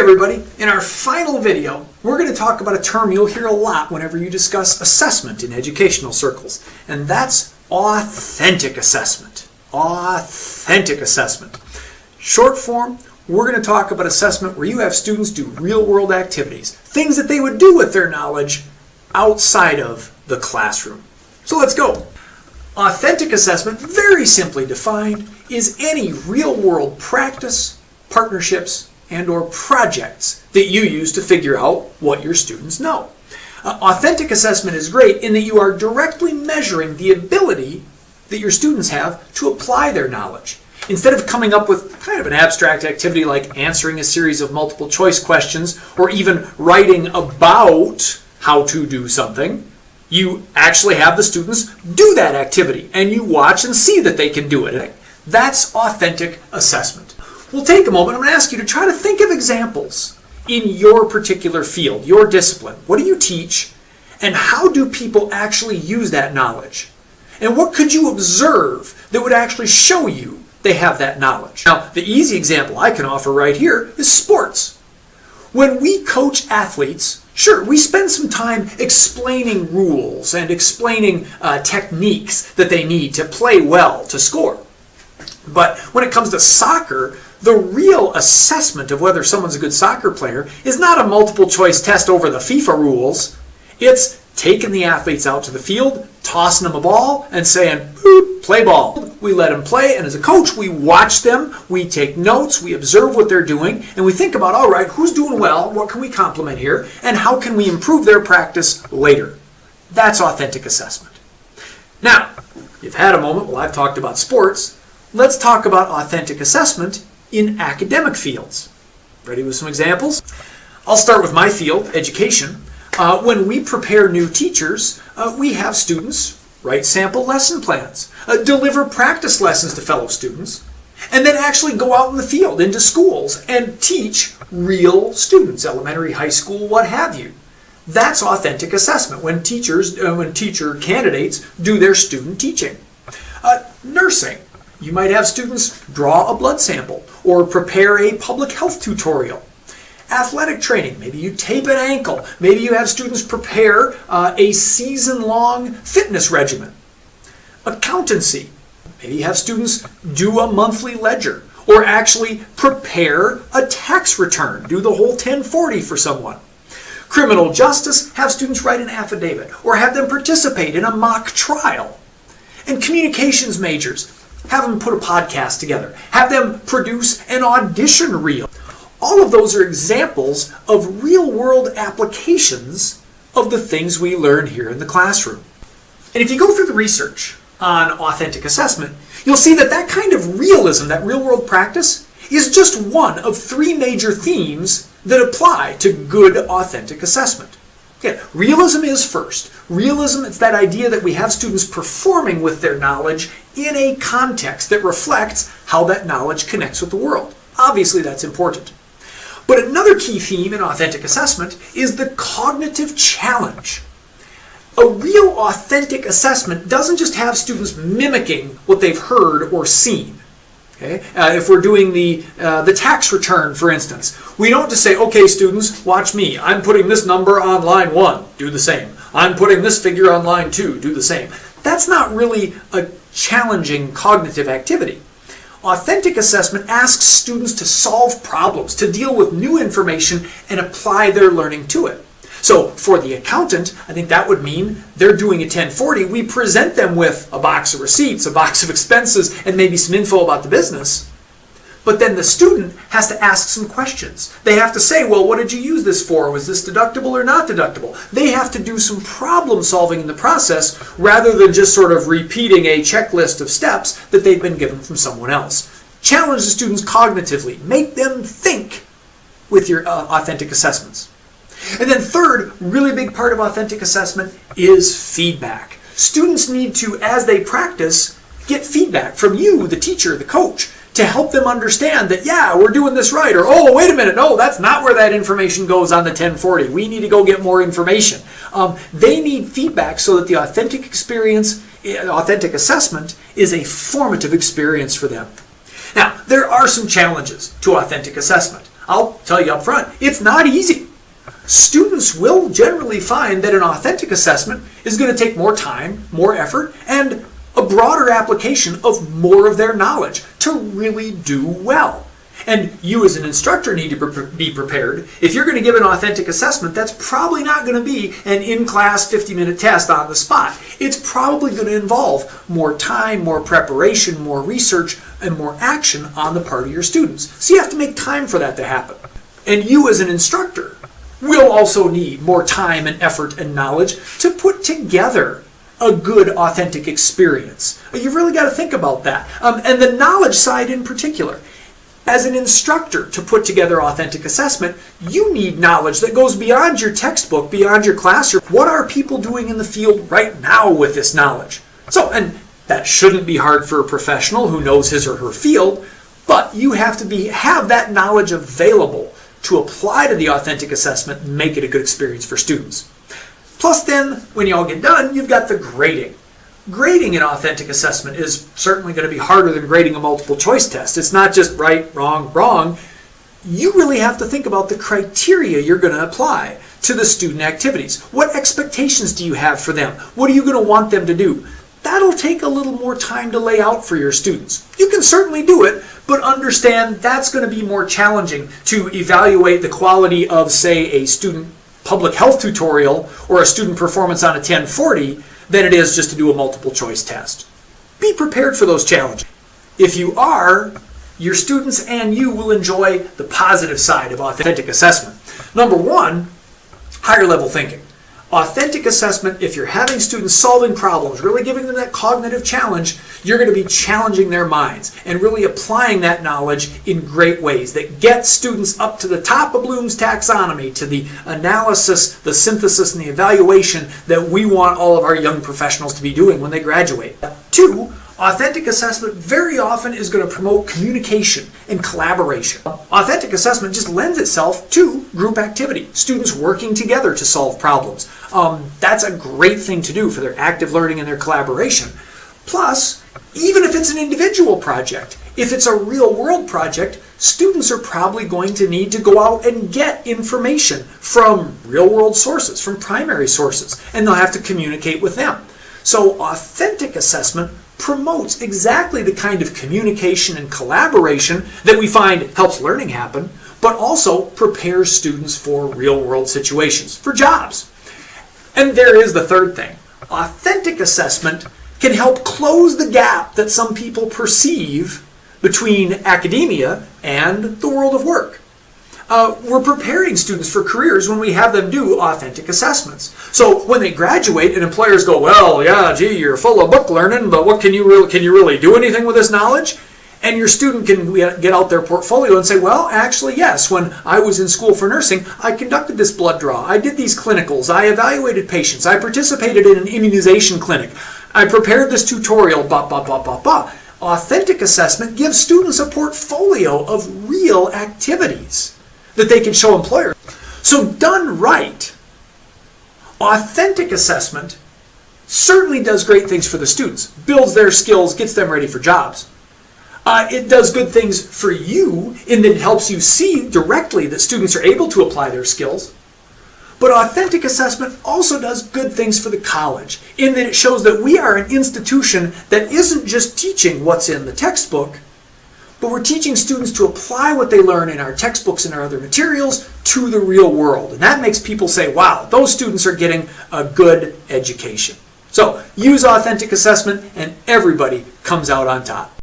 everybody, in our final video, we're going to talk about a term you'll hear a lot whenever you discuss assessment in educational circles, and that's authentic assessment. Authentic assessment. Short form, we're going to talk about assessment where you have students do real-world activities, things that they would do with their knowledge outside of the classroom. So let's go. Authentic assessment, very simply defined, is any real-world practice, partnerships, and or projects that you use to figure out what your students know. Authentic assessment is great in that you are directly measuring the ability that your students have to apply their knowledge. Instead of coming up with kind of an abstract activity like answering a series of multiple choice questions or even writing about how to do something, you actually have the students do that activity and you watch and see that they can do it. That's authentic assessment. We'll take a moment. I'm going to ask you to try to think of examples in your particular field, your discipline. What do you teach, and how do people actually use that knowledge? And what could you observe that would actually show you they have that knowledge? Now, the easy example I can offer right here is sports. When we coach athletes, sure, we spend some time explaining rules and explaining techniques that they need to play well, to score. But when it comes to soccer, the real assessment of whether someone's a good soccer player is not a multiple choice test over the FIFA rules. It's taking the athletes out to the field, tossing them a ball, and saying, play ball. We let them play, and as a coach, we watch them, we take notes, we observe what they're doing, and we think about, all right, who's doing well, what can we compliment here, and how can we improve their practice later? That's authentic assessment. Now, you've had a moment while I've talked about sports. Let's talk about authentic assessment in academic fields. Ready with some examples? I'll start with my field, education. When we prepare new teachers, we have students write sample lesson plans, deliver practice lessons to fellow students, and then actually go out in the field, into schools, and teach real students, elementary, high school, what have you. That's authentic assessment, when teacher candidates do their student teaching. Nursing. You might have students draw a blood sample or prepare a public health tutorial. Athletic training, maybe you tape an ankle. Maybe you have students prepare a season-long fitness regimen. Accountancy, maybe you have students do a monthly ledger or actually prepare a tax return, do the whole 1040 for someone. Criminal justice, have students write an affidavit or have them participate in a mock trial. And communications majors, have them put a podcast together. Have them produce an audition reel. All of those are examples of real-world applications of the things we learn here in the classroom. And if you go through the research on authentic assessment, you'll see that that kind of realism, that real-world practice, is just one of three major themes that apply to good authentic assessment. Again, realism is first. Realism, it's that idea that we have students performing with their knowledge in a context that reflects how that knowledge connects with the world. Obviously, that's important. But another key theme in authentic assessment is the cognitive challenge. A real authentic assessment doesn't just have students mimicking what they've heard or seen. Okay? If we're doing the tax return, for instance, we don't just say, okay, students, watch me. I'm putting this number on line 1. Do the same. I'm putting this figure on line 2. Do the same. That's not really a challenging cognitive activity. Authentic assessment asks students to solve problems, to deal with new information, and apply their learning to it. So for the accountant, I think that would mean they're doing a 1040. We present them with a box of receipts, a box of expenses, and maybe some info about the business. But then the student has to ask some questions. They have to say, well, what did you use this for? Was this deductible or not deductible? They have to do some problem solving in the process rather than just sort of repeating a checklist of steps that they've been given from someone else. Challenge the students cognitively. Make them think with your authentic assessments. And then third, really big part of authentic assessment is feedback. Students need to, as they practice, get feedback from you, the teacher, the coach, to help them understand that, yeah, we're doing this right, or, oh, wait a minute, no, that's not where that information goes on the 1040. We need to go get more information. They need feedback so that the authentic experience, authentic assessment, is a formative experience for them. Now, there are some challenges to authentic assessment. I'll tell you up front, it's not easy. Students will generally find that an authentic assessment is going to take more time, more effort, and a broader application of more of their knowledge to really do well. And you as an instructor need to be prepared. If you're going to give an authentic assessment, that's probably not going to be an in-class 50-minute test on the spot. It's probably going to involve more time, more preparation, more research, and more action on the part of your students. So you have to make time for that to happen. And you as an instructor will also need more time and effort and knowledge to put together a good, authentic experience. You've really got to think about that. And the knowledge side in particular. As an instructor, to put together authentic assessment, you need knowledge that goes beyond your textbook, beyond your classroom. What are people doing in the field right now with this knowledge? So, and that shouldn't be hard for a professional who knows his or her field, but you have to have that knowledge available to apply to the authentic assessment and make it a good experience for students. Plus then, when you all get done, you've got the grading. Grading an authentic assessment is certainly going to be harder than grading a multiple choice test. It's not just right, wrong, wrong. You really have to think about the criteria you're going to apply to the student activities. What expectations do you have for them? What are you going to want them to do? That'll take a little more time to lay out for your students. You can certainly do it, but understand that's going to be more challenging to evaluate the quality of, say, a student public health tutorial or a student performance on a 1040 than it is just to do a multiple choice test. Be prepared for those challenges. If you are, your students and you will enjoy the positive side of authentic assessment. Number one, higher level thinking. Authentic assessment, if you're having students solving problems, really giving them that cognitive challenge, you're going to be challenging their minds and really applying that knowledge in great ways that get students up to the top of Bloom's taxonomy, to the analysis, the synthesis, and the evaluation that we want all of our young professionals to be doing when they graduate. Two, authentic assessment very often is going to promote communication and collaboration. Authentic assessment just lends itself to group activity, students working together to solve problems. That's a great thing to do for their active learning and their collaboration. Plus, even if it's an individual project, if it's a real-world project, students are probably going to need to go out and get information from real-world sources, from primary sources, and they'll have to communicate with them. So authentic assessment promotes exactly the kind of communication and collaboration that we find helps learning happen, but also prepares students for real-world situations, for jobs. And there is the third thing. Authentic assessment can help close the gap that some people perceive between academia and the world of work. We're preparing students for careers when we have them do authentic assessments. So when they graduate and employers go, well, yeah, gee, you're full of book learning, but what can you really do anything with this knowledge? And your student can get out their portfolio and say, well, actually, yes, when I was in school for nursing, I conducted this blood draw, I did these clinicals, I evaluated patients, I participated in an immunization clinic, I prepared this tutorial, blah, blah, blah, blah, blah. Authentic assessment gives students a portfolio of real activities that they can show employers. So done right, authentic assessment certainly does great things for the students, builds their skills, gets them ready for jobs. It does good things for you in that it helps you see directly that students are able to apply their skills. But authentic assessment also does good things for the college in that it shows that we are an institution that isn't just teaching what's in the textbook, but we're teaching students to apply what they learn in our textbooks and our other materials to the real world. And that makes people say, wow, those students are getting a good education. So use authentic assessment and everybody comes out on top.